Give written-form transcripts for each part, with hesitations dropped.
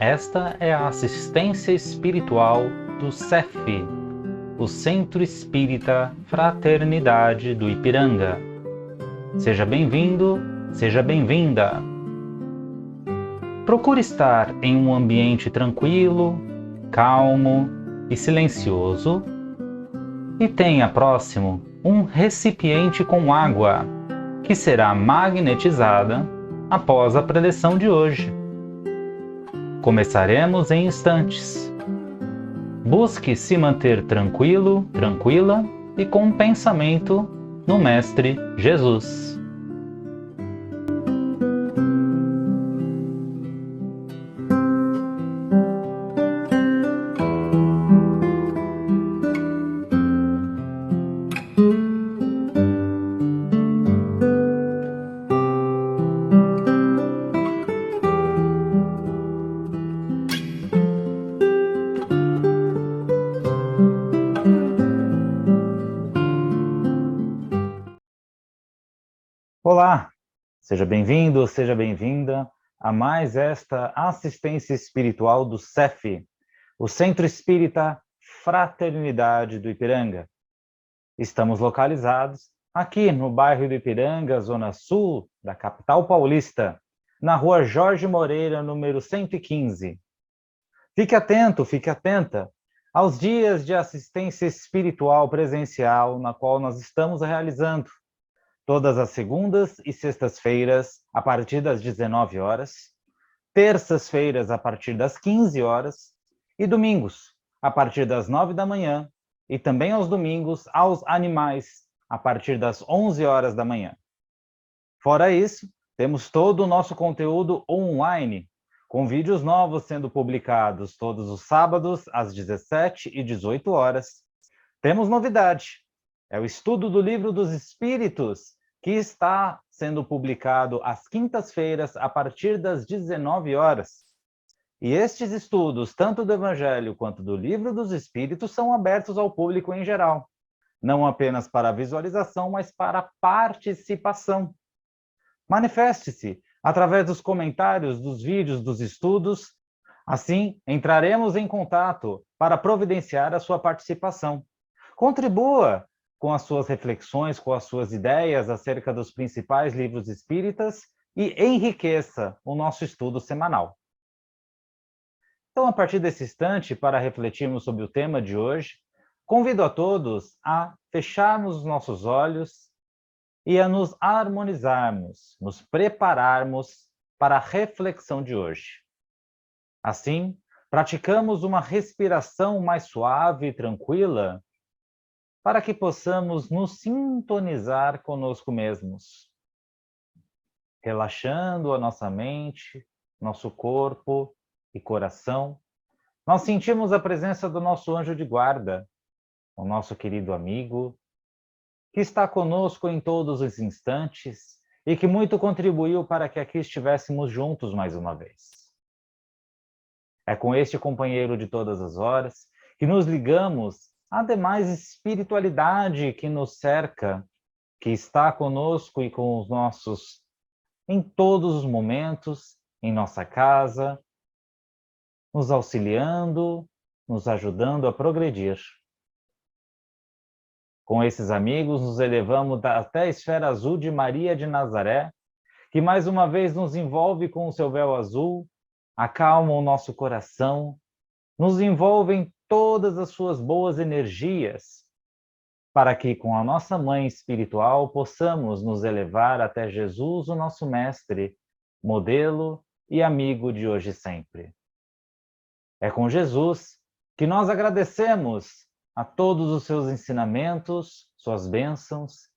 Esta é a assistência espiritual do CEF, o Centro Espírita Fraternidade do Ipiranga. Seja bem-vindo, seja bem-vinda. Procure estar em um ambiente tranquilo, calmo e silencioso e tenha próximo um recipiente com água, que será magnetizada após a preleção de hoje. Começaremos em instantes. Busque se manter tranquilo, tranquila e com um pensamento no Mestre Jesus. Olá, seja bem-vindo, seja bem-vinda a mais esta assistência espiritual do CEF, o Centro Espírita Fraternidade do Ipiranga. Estamos localizados aqui no bairro do Ipiranga, zona sul da capital paulista, na rua Jorge Moreira, número 115. Fique atento, fique atenta aos dias de assistência espiritual presencial na qual nós estamos realizando. Todas as segundas e sextas-feiras, a partir das 19 horas, terças-feiras, a partir das 15 horas, e domingos, a partir das 9 da manhã, e também aos domingos, aos animais, a partir das 11 horas da manhã. Fora isso, temos todo o nosso conteúdo online, com vídeos novos sendo publicados todos os sábados, às 17 e 18 horas. Temos novidade, é o estudo do Livro dos Espíritos, que está sendo publicado às quintas-feiras, a partir das 19 horas. E estes estudos, tanto do Evangelho quanto do Livro dos Espíritos, são abertos ao público em geral, não apenas para visualização, mas para participação. Manifeste-se através dos comentários dos vídeos dos estudos, assim entraremos em contato para providenciar a sua participação. Contribua com as suas reflexões, com as suas ideias acerca dos principais livros espíritas e enriqueça o nosso estudo semanal. Então, a partir desse instante, para refletirmos sobre o tema de hoje, convido a todos a fecharmos os nossos olhos e a nos harmonizarmos, nos prepararmos para a reflexão de hoje. Assim, praticamos uma respiração mais suave e tranquila, para que possamos nos sintonizar conosco mesmos, relaxando a nossa mente, nosso corpo e coração. Nós sentimos a presença do nosso anjo de guarda, o nosso querido amigo, que está conosco em todos os instantes e que muito contribuiu para que aqui estivéssemos juntos mais uma vez. É com este companheiro de todas as horas que nos ligamos a demais espiritualidade que nos cerca, que está conosco e com os nossos em todos os momentos, em nossa casa, nos auxiliando, nos ajudando a progredir. Com esses amigos, nos elevamos até a esfera azul de Maria de Nazaré, que mais uma vez nos envolve com o seu véu azul, acalma o nosso coração, nos envolve em todas as suas boas energias, para que com a nossa mãe espiritual possamos nos elevar até Jesus, o nosso mestre, modelo e amigo de hoje e sempre. É com Jesus que nós agradecemos a todos os seus ensinamentos, suas bênçãos,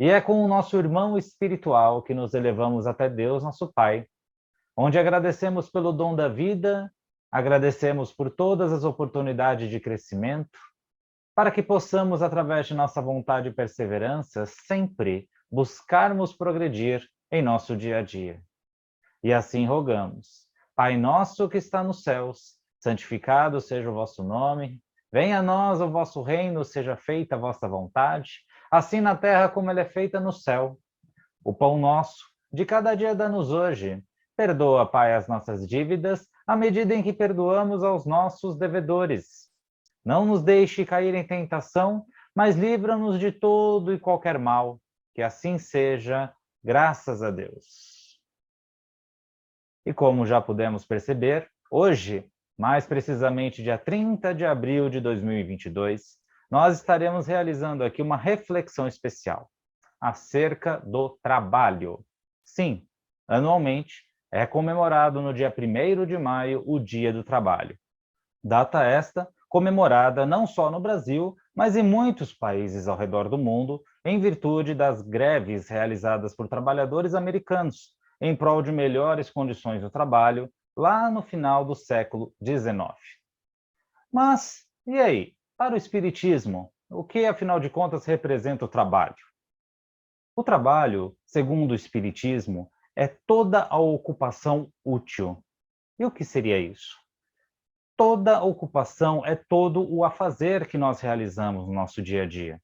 e é com o nosso irmão espiritual que nos elevamos até Deus, nosso Pai, onde agradecemos pelo dom da vida, agradecemos por todas as oportunidades de crescimento, para que possamos, através de nossa vontade e perseverança, sempre buscarmos progredir em nosso dia a dia. E assim rogamos: Pai nosso que está nos céus, santificado seja o vosso nome, venha a nós o vosso reino, seja feita a vossa vontade, assim na terra como ela é feita no céu. O pão nosso de cada dia dá-nos hoje. Perdoa, Pai, as nossas dívidas, à medida em que perdoamos aos nossos devedores. Não nos deixe cair em tentação, mas livra-nos de todo e qualquer mal. Que assim seja, graças a Deus. E como já pudemos perceber, hoje, mais precisamente dia 30 de abril de 2022, nós estaremos realizando aqui uma reflexão especial acerca do trabalho. Sim, anualmente é comemorado no dia 1º de maio o Dia do Trabalho. Data esta comemorada não só no Brasil, mas em muitos países ao redor do mundo, em virtude das greves realizadas por trabalhadores americanos em prol de melhores condições do trabalho, lá no final do século XIX. Mas, e aí? Para o Espiritismo, o que, afinal de contas, representa o trabalho? O trabalho, segundo o Espiritismo, é toda a ocupação útil. E o que seria isso? Toda ocupação é todo o afazer que nós realizamos no nosso dia a dia.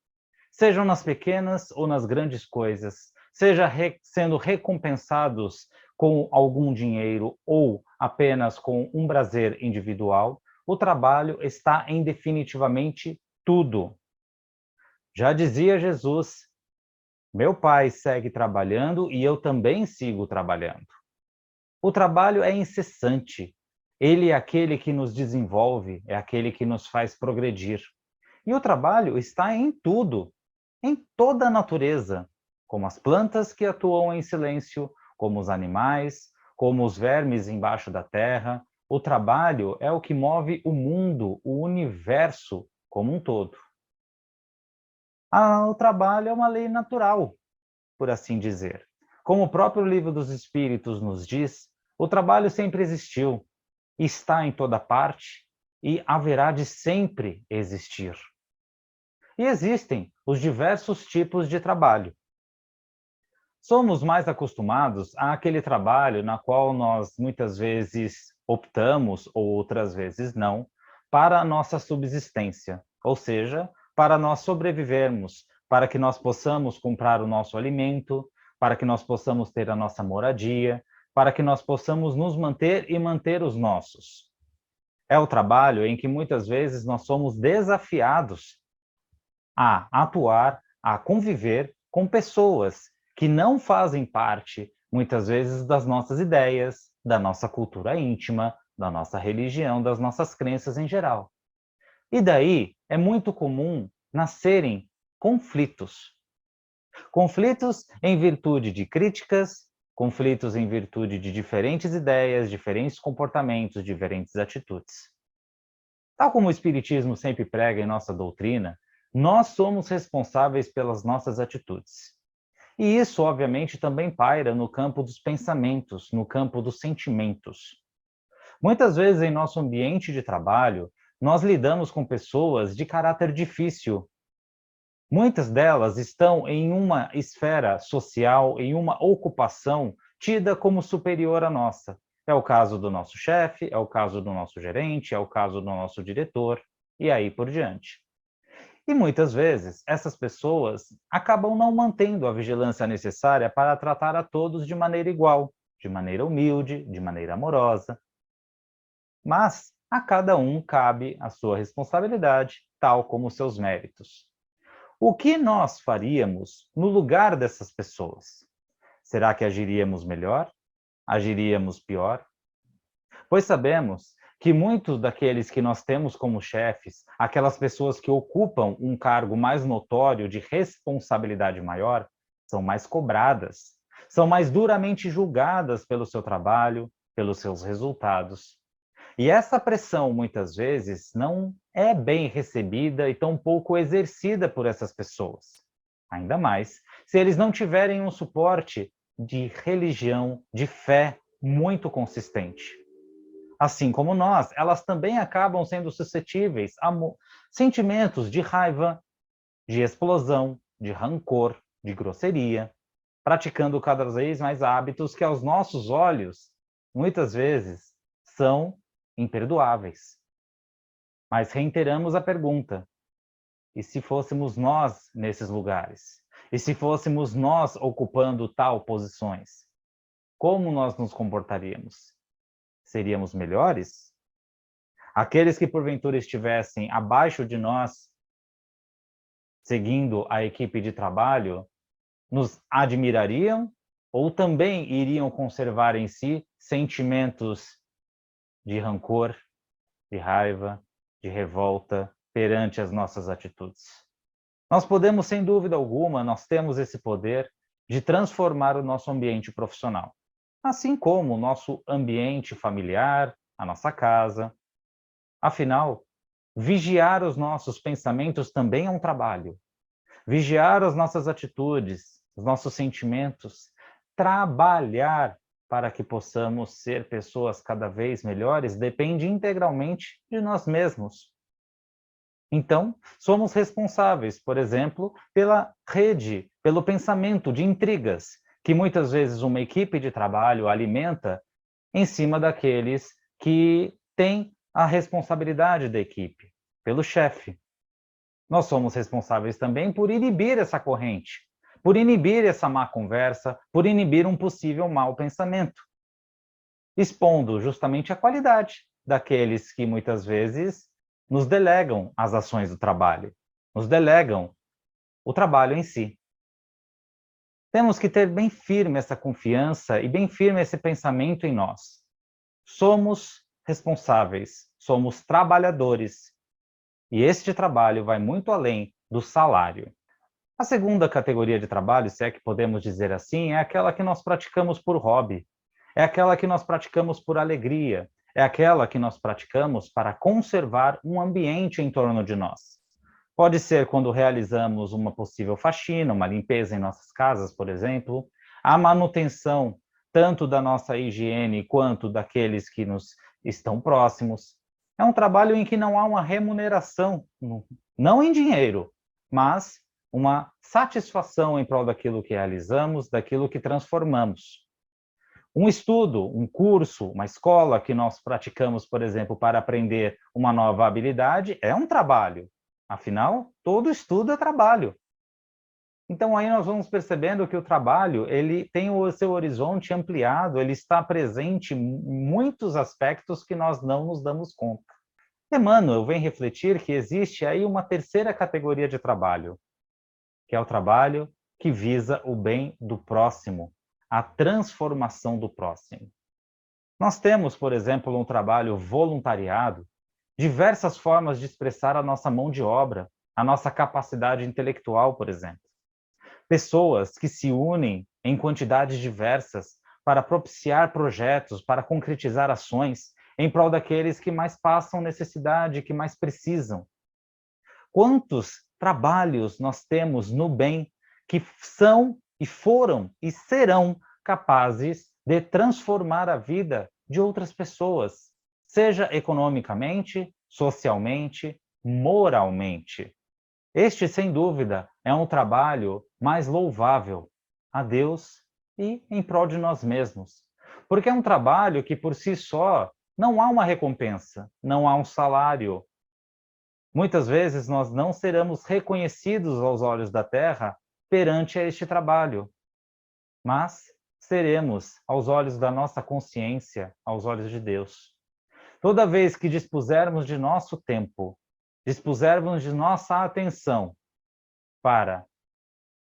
Sejam nas pequenas ou nas grandes coisas, seja sendo recompensados com algum dinheiro ou apenas com um prazer individual, o trabalho está em definitivamente tudo. Já dizia Jesus: meu Pai segue trabalhando e eu também sigo trabalhando. O trabalho é incessante. Ele é aquele que nos desenvolve, é aquele que nos faz progredir. E o trabalho está em tudo, em toda a natureza, como as plantas que atuam em silêncio, como os animais, como os vermes embaixo da terra. O trabalho é o que move o mundo, o universo como um todo. O trabalho é uma lei natural, por assim dizer. Como o próprio Livro dos Espíritos nos diz, o trabalho sempre existiu, está em toda parte e haverá de sempre existir. E existem os diversos tipos de trabalho. Somos mais acostumados àquele trabalho na qual nós muitas vezes optamos, ou outras vezes não, para a nossa subsistência, ou seja, para nós sobrevivermos, para que nós possamos comprar o nosso alimento, para que nós possamos ter a nossa moradia, para que nós possamos nos manter e manter os nossos. É o trabalho em que muitas vezes nós somos desafiados a atuar, a conviver com pessoas que não fazem parte, muitas vezes, das nossas ideias, da nossa cultura íntima, da nossa religião, das nossas crenças em geral. E daí é muito comum nascerem conflitos. Conflitos em virtude de críticas, conflitos em virtude de diferentes ideias, diferentes comportamentos, diferentes atitudes. Tal como o Espiritismo sempre prega em nossa doutrina, nós somos responsáveis pelas nossas atitudes. E isso, obviamente, também paira no campo dos pensamentos, no campo dos sentimentos. Muitas vezes, em nosso ambiente de trabalho, nós lidamos com pessoas de caráter difícil. Muitas delas estão em uma esfera social, em uma ocupação tida como superior à nossa. É o caso do nosso chefe, é o caso do nosso gerente, é o caso do nosso diretor, e aí por diante. E muitas vezes, essas pessoas acabam não mantendo a vigilância necessária para tratar a todos de maneira igual, de maneira humilde, de maneira amorosa. Mas a cada um cabe a sua responsabilidade, tal como os seus méritos. O que nós faríamos no lugar dessas pessoas? Será que agiríamos melhor? Agiríamos pior? Pois sabemos que muitos daqueles que nós temos como chefes, aquelas pessoas que ocupam um cargo mais notório de responsabilidade maior, são mais cobradas, são mais duramente julgadas pelo seu trabalho, pelos seus resultados. E essa pressão, muitas vezes, não é bem recebida e tampouco exercida por essas pessoas. Ainda mais se eles não tiverem um suporte de religião, de fé muito consistente. Assim como nós, elas também acabam sendo suscetíveis a sentimentos de raiva, de explosão, de rancor, de grosseria, praticando cada vez mais hábitos que aos nossos olhos, muitas vezes, são imperdoáveis. Mas reiteramos a pergunta: e se fôssemos nós nesses lugares? E se fôssemos nós ocupando tal posições? Como nós nos comportaríamos? seríamos melhores? Aqueles que porventura estivessem abaixo de nós, seguindo a equipe de trabalho, nos admirariam ou também iriam conservar em si sentimentos de rancor, de raiva, de revolta perante as nossas atitudes? Nós podemos, sem dúvida alguma, nós temos esse poder de transformar o nosso ambiente profissional, assim como o nosso ambiente familiar, a nossa casa. Afinal, vigiar os nossos pensamentos também é um trabalho. Vigiar as nossas atitudes, os nossos sentimentos, trabalhar para que possamos ser pessoas cada vez melhores, depende integralmente de nós mesmos. Então, somos responsáveis, por exemplo, pela rede, pelo pensamento de intrigas, que muitas vezes uma equipe de trabalho alimenta em cima daqueles que têm a responsabilidade da equipe, pelo chefe. Nós somos responsáveis também por inibir essa corrente, por inibir essa má conversa, por inibir um possível mau pensamento, expondo justamente a qualidade daqueles que muitas vezes nos delegam as ações do trabalho, nos delegam o trabalho em si. Temos que ter bem firme essa confiança e bem firme esse pensamento em nós. Somos responsáveis, somos trabalhadores, e este trabalho vai muito além do salário. A segunda categoria de trabalho, se é que podemos dizer assim, é aquela que nós praticamos por hobby, é aquela que nós praticamos por alegria, é aquela que nós praticamos para conservar um ambiente em torno de nós. Pode ser quando realizamos uma possível faxina, uma limpeza em nossas casas, por exemplo, a manutenção tanto da nossa higiene quanto daqueles que nos estão próximos. É um trabalho em que não há uma remuneração, não em dinheiro, mas uma satisfação em prol daquilo que realizamos, daquilo que transformamos. Um estudo, um curso, uma escola que nós praticamos, por exemplo, para aprender uma nova habilidade, é um trabalho. Afinal, todo estudo é trabalho. Então, aí nós vamos percebendo que o trabalho, ele tem o seu horizonte ampliado, ele está presente em muitos aspectos que nós não nos damos conta. Emmanuel vem refletir que existe aí uma terceira categoria de trabalho, que é o trabalho que visa o bem do próximo, a transformação do próximo. Nós temos, por exemplo, um trabalho voluntariado, diversas formas de expressar a nossa mão de obra, a nossa capacidade intelectual, por exemplo. Pessoas que se unem em quantidades diversas para propiciar projetos, para concretizar ações em prol daqueles que mais passam necessidade, que mais precisam. Quantos trabalhos nós temos no bem que são e foram e serão capazes de transformar a vida de outras pessoas, seja economicamente, socialmente, moralmente. Este, sem dúvida, é um trabalho mais louvável a Deus e em prol de nós mesmos. Porque é um trabalho que, por si só, não há uma recompensa, não há um salário. Muitas vezes nós não seremos reconhecidos aos olhos da terra perante este trabalho, mas seremos aos olhos da nossa consciência, aos olhos de Deus. Toda vez que dispusermos de nosso tempo, dispusermos de nossa atenção para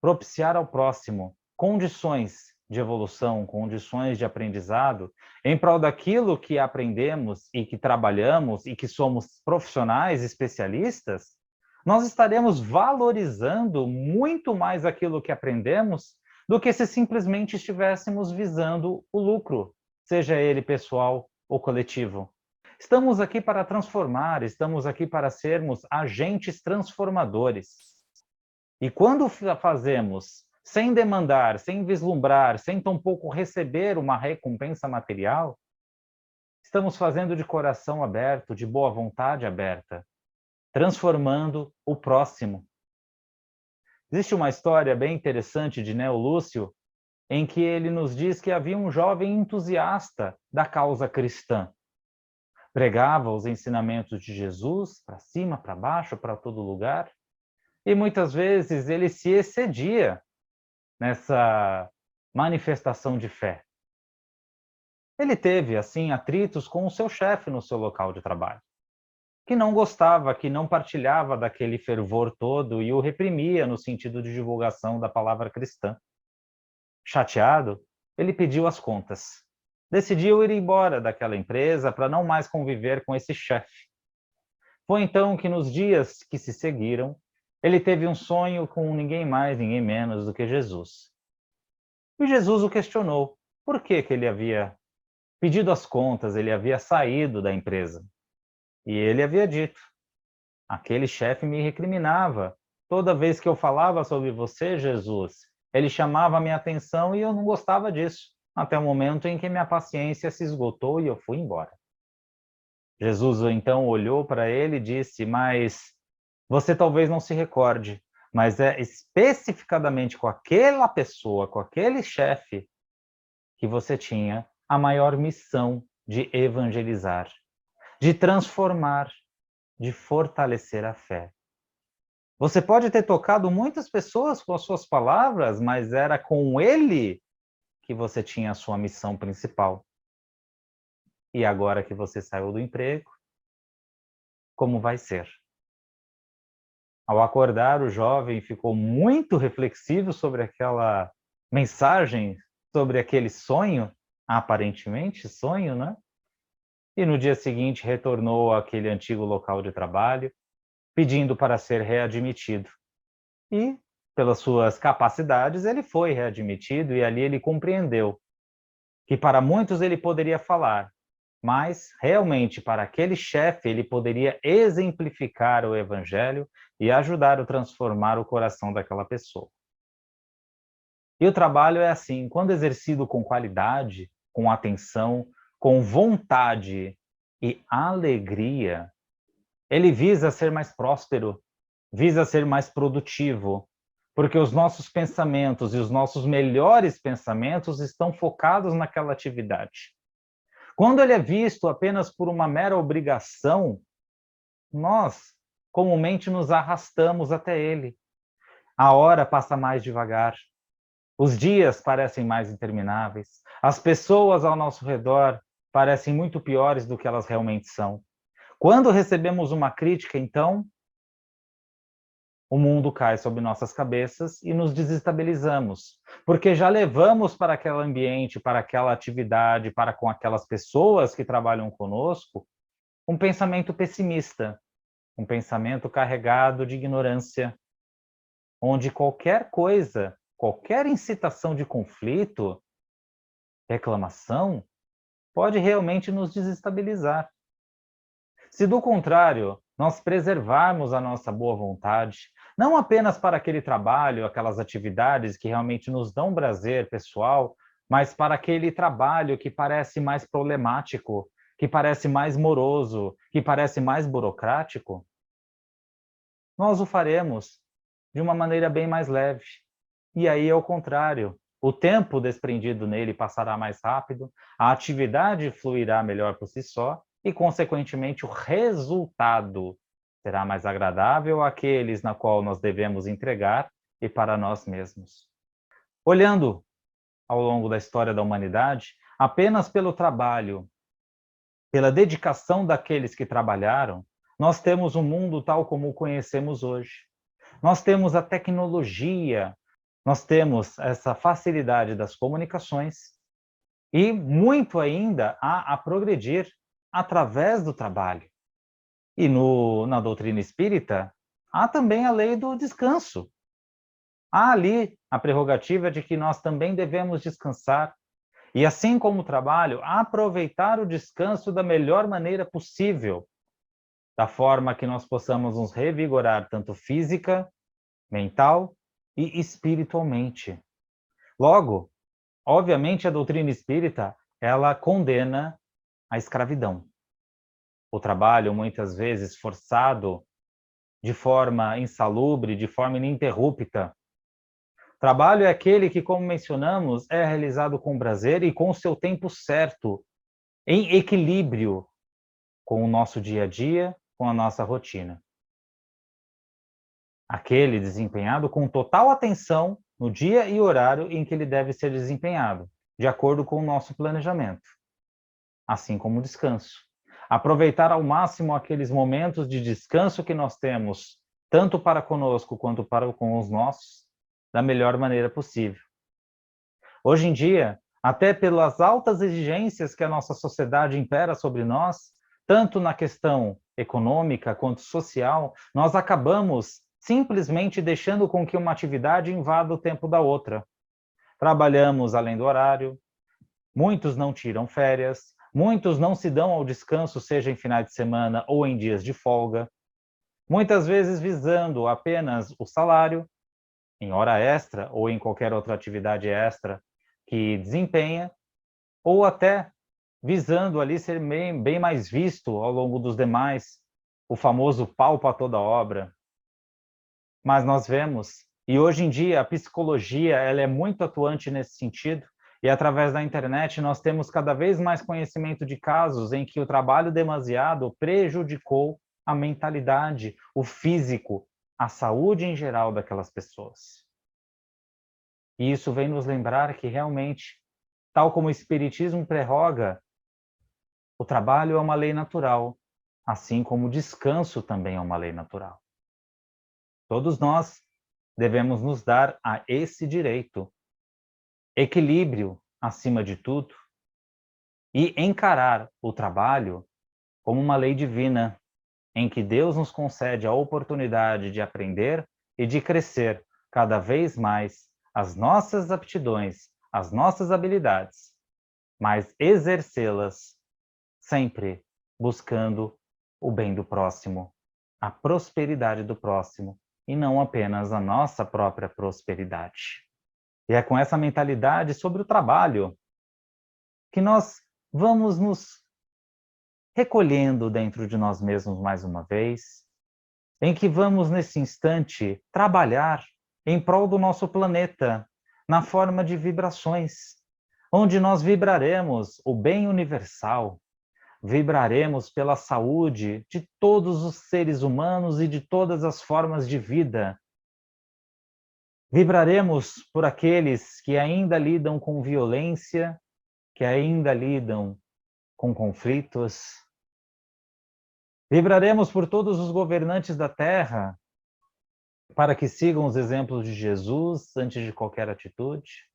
propiciar ao próximo condições de evolução, condições de aprendizado, em prol daquilo que aprendemos e que trabalhamos e que somos profissionais, especialistas, nós estaremos valorizando muito mais aquilo que aprendemos do que se simplesmente estivéssemos visando o lucro, seja ele pessoal ou coletivo. Estamos aqui para transformar, estamos aqui para sermos agentes transformadores. E quando fazemos sem demandar, sem vislumbrar, sem tampouco receber uma recompensa material, estamos fazendo de coração aberto, de boa vontade aberta, transformando o próximo. Existe uma história bem interessante de Neo Lúcio, em que ele nos diz que havia um jovem entusiasta da causa cristã. Pregava os ensinamentos de Jesus para cima, para baixo, para todo lugar, e muitas vezes ele se excedia nessa manifestação de fé. Ele teve, assim, atritos com o seu chefe no seu local de trabalho, que não gostava, que não partilhava daquele fervor todo e o reprimia no sentido de divulgação da palavra cristã. Chateado, ele pediu as contas. Decidiu ir embora daquela empresa para não mais conviver com esse chefe. Foi então que nos dias que se seguiram, ele teve um sonho com ninguém mais, ninguém menos do que Jesus. E Jesus o questionou por que ele havia pedido as contas, ele havia saído da empresa. E ele havia dito: aquele chefe me recriminava. Toda vez que eu falava sobre você, Jesus, ele chamava a minha atenção e eu não gostava disso, até o momento em que minha paciência se esgotou e eu fui embora. Jesus então olhou para ele e disse: mas você talvez não se recorde, mas é especificadamente com aquela pessoa, com aquele chefe, que você tinha a maior missão de evangelizar, de transformar, de fortalecer a fé. Você pode ter tocado muitas pessoas com as suas palavras, mas era com ele que você tinha a sua missão principal. E agora que você saiu do emprego, como vai ser? Ao acordar, o jovem ficou muito reflexivo sobre aquela mensagem, sobre aquele sonho, aparentemente sonho, né? E no dia seguinte retornou àquele antigo local de trabalho, pedindo para ser readmitido. E, pelas suas capacidades, ele foi readmitido e ali ele compreendeu que para muitos ele poderia falar, mas realmente para aquele chefe ele poderia exemplificar o evangelho e ajudar a transformar o coração daquela pessoa. E o trabalho é assim, quando exercido com qualidade, com atenção, com vontade e alegria, ele visa ser mais próspero, visa ser mais produtivo, porque os nossos pensamentos e os nossos melhores pensamentos estão focados naquela atividade. Quando ele é visto apenas por uma mera obrigação, nós comumente nos arrastamos até ele. A hora passa mais devagar, os dias parecem mais intermináveis, as pessoas ao nosso redor parecem muito piores do que elas realmente são. Quando recebemos uma crítica, então, o mundo cai sobre nossas cabeças e nos desestabilizamos, porque já levamos para aquele ambiente, para aquela atividade, para com aquelas pessoas que trabalham conosco, um pensamento pessimista, um pensamento carregado de ignorância, onde qualquer coisa, qualquer incitação de conflito, reclamação, pode realmente nos desestabilizar. Se do contrário, nós preservarmos a nossa boa vontade, não apenas para aquele trabalho, aquelas atividades que realmente nos dão prazer pessoal, mas para aquele trabalho que parece mais problemático, que parece mais moroso, que parece mais burocrático, nós o faremos de uma maneira bem mais leve. E aí, ao contrário, o tempo desprendido nele passará mais rápido, a atividade fluirá melhor por si só e, consequentemente, o resultado será mais agradável àqueles na qual nós devemos entregar e para nós mesmos. Olhando ao longo da história da humanidade, apenas pelo trabalho, pela dedicação daqueles que trabalharam, nós temos um mundo tal como o conhecemos hoje. Nós temos a tecnologia, nós temos essa facilidade das comunicações e muito ainda há a progredir através do trabalho. E na doutrina espírita, há também a lei do descanso. Há ali a prerrogativa de que nós também devemos descansar e, assim como o trabalho, aproveitar o descanso da melhor maneira possível, da forma que nós possamos nos revigorar tanto física, mental e espiritualmente. Logo, obviamente, a doutrina espírita, ela condena a escravidão. O trabalho, muitas vezes, forçado, de forma insalubre, de forma ininterrupta. Trabalho é aquele que, como mencionamos, é realizado com prazer e com o seu tempo certo, em equilíbrio com o nosso dia a dia, com a nossa rotina. Aquele desempenhado com total atenção no dia e horário em que ele deve ser desempenhado, de acordo com o nosso planejamento. assim como o descanso. Aproveitar ao máximo aqueles momentos de descanso que nós temos, tanto para conosco quanto para com os nossos, da melhor maneira possível. Hoje em dia, até pelas altas exigências que a nossa sociedade impera sobre nós, tanto na questão econômica quanto social, nós acabamos simplesmente deixando com que uma atividade invada o tempo da outra. Trabalhamos além do horário, muitos não tiram férias, muitos não se dão ao descanso, seja em finais de semana ou em dias de folga, muitas vezes visando apenas o salário, em hora extra ou em qualquer outra atividade extra que desempenha, ou até visando ali ser bem mais visto ao longo dos demais, o famoso pau para toda obra. Mas nós vemos, e hoje em dia a psicologia ela é muito atuante nesse sentido, e através da internet nós temos cada vez mais conhecimento de casos em que o trabalho demasiado prejudicou a mentalidade, o físico, a saúde em geral daquelas pessoas. E isso vem nos lembrar que realmente, tal como o Espiritismo prerroga, o trabalho é uma lei natural, assim como o descanso também é uma lei natural. Todos nós devemos nos dar a esse direito, equilíbrio acima de tudo, e encarar o trabalho como uma lei divina, em que Deus nos concede a oportunidade de aprender e de crescer cada vez mais as nossas aptidões, as nossas habilidades, mas exercê-las sempre buscando o bem do próximo, a prosperidade do próximo, e não apenas a nossa própria prosperidade. E é com essa mentalidade sobre o trabalho que nós vamos nos recolhendo dentro de nós mesmos mais uma vez, em que vamos, nesse instante, trabalhar em prol do nosso planeta, na forma de vibrações, onde nós vibraremos o bem universal, vibraremos pela saúde de todos os seres humanos e de todas as formas de vida. Vibraremos por aqueles que ainda lidam com violência, que ainda lidam com conflitos. Vibraremos por todos os governantes da Terra, para que sigam os exemplos de Jesus antes de qualquer atitude.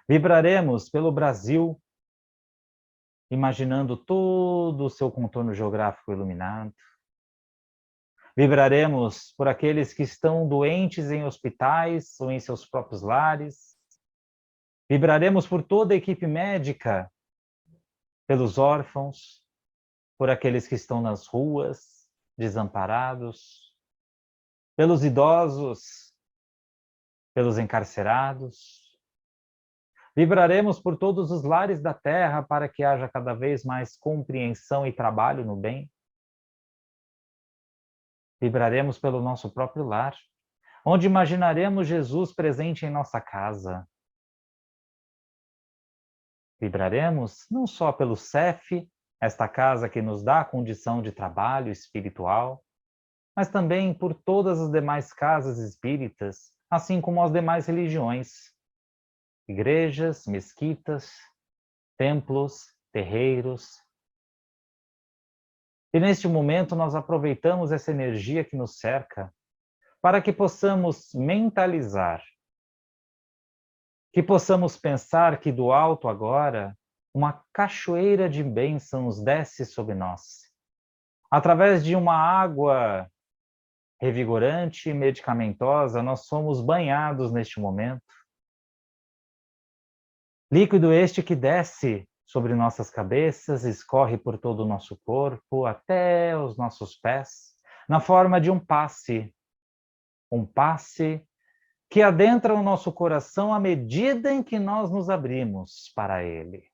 Vibraremos pelo Brasil, imaginando todo o seu contorno geográfico iluminado. Vibraremos por aqueles que estão doentes em hospitais ou em seus próprios lares. Vibraremos por toda a equipe médica, pelos órfãos, por aqueles que estão nas ruas, desamparados, pelos idosos, pelos encarcerados. Vibraremos por todos os lares da terra para que haja cada vez mais compreensão e trabalho no bem. Vibraremos pelo nosso próprio lar, onde imaginaremos Jesus presente em nossa casa. Vibraremos não só pelo CEF, esta casa que nos dá a condição de trabalho espiritual, mas também por todas as demais casas espíritas, assim como as demais religiões, igrejas, mesquitas, templos, terreiros. E neste momento nós aproveitamos essa energia que nos cerca para que possamos mentalizar, que possamos pensar que do alto agora uma cachoeira de bênçãos desce sobre nós, através de uma água revigorante e medicamentosa, nós somos banhados neste momento. Líquido este que desce sobre nossas cabeças, escorre por todo o nosso corpo, até os nossos pés, na forma de um passe que adentra o nosso coração à medida em que nós nos abrimos para ele.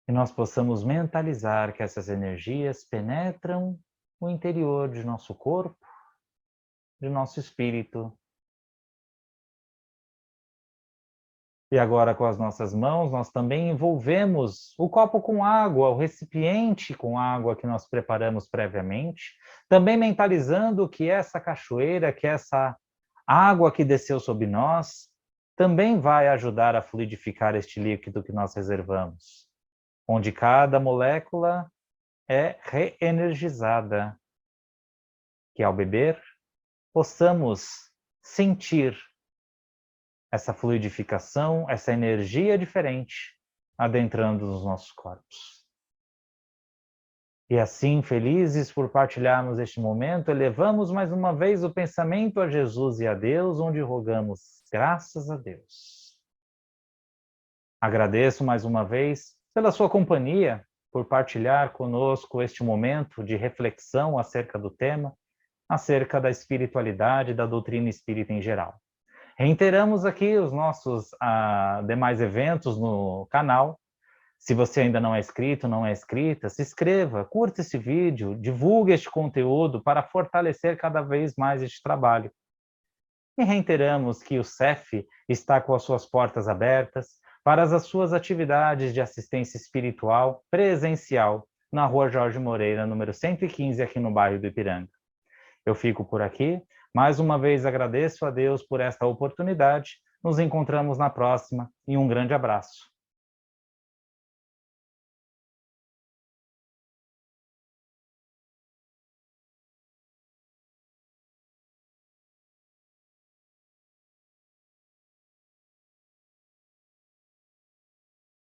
E nós possamos mentalizar que essas energias penetram o interior de nosso corpo, de nosso espírito. E agora, com as nossas mãos, nós também envolvemos o copo com água, o recipiente com água que nós preparamos previamente, também mentalizando que essa cachoeira, que essa água que desceu sobre nós, também vai ajudar a fluidificar este líquido que nós reservamos, onde cada molécula é reenergizada, que ao beber possamos sentir essa fluidificação, essa energia diferente adentrando nos nossos corpos. E assim, felizes por partilharmos este momento, elevamos mais uma vez o pensamento a Jesus e a Deus, onde rogamos graças a Deus. Agradeço mais uma vez pela sua companhia, por partilhar conosco este momento de reflexão acerca do tema, acerca da espiritualidade e da doutrina espírita em geral. Reiteramos aqui os nossos demais eventos no canal. Se você ainda não é inscrito, não é inscrita, se inscreva, curta esse vídeo, divulgue este conteúdo para fortalecer cada vez mais este trabalho. E reiteramos que o CEF está com as suas portas abertas para as suas atividades de assistência espiritual presencial na Rua Jorge Moreira, número 115, aqui no bairro do Ipiranga. Eu fico por aqui. Mais uma vez agradeço a Deus por esta oportunidade. Nos encontramos na próxima e um grande abraço.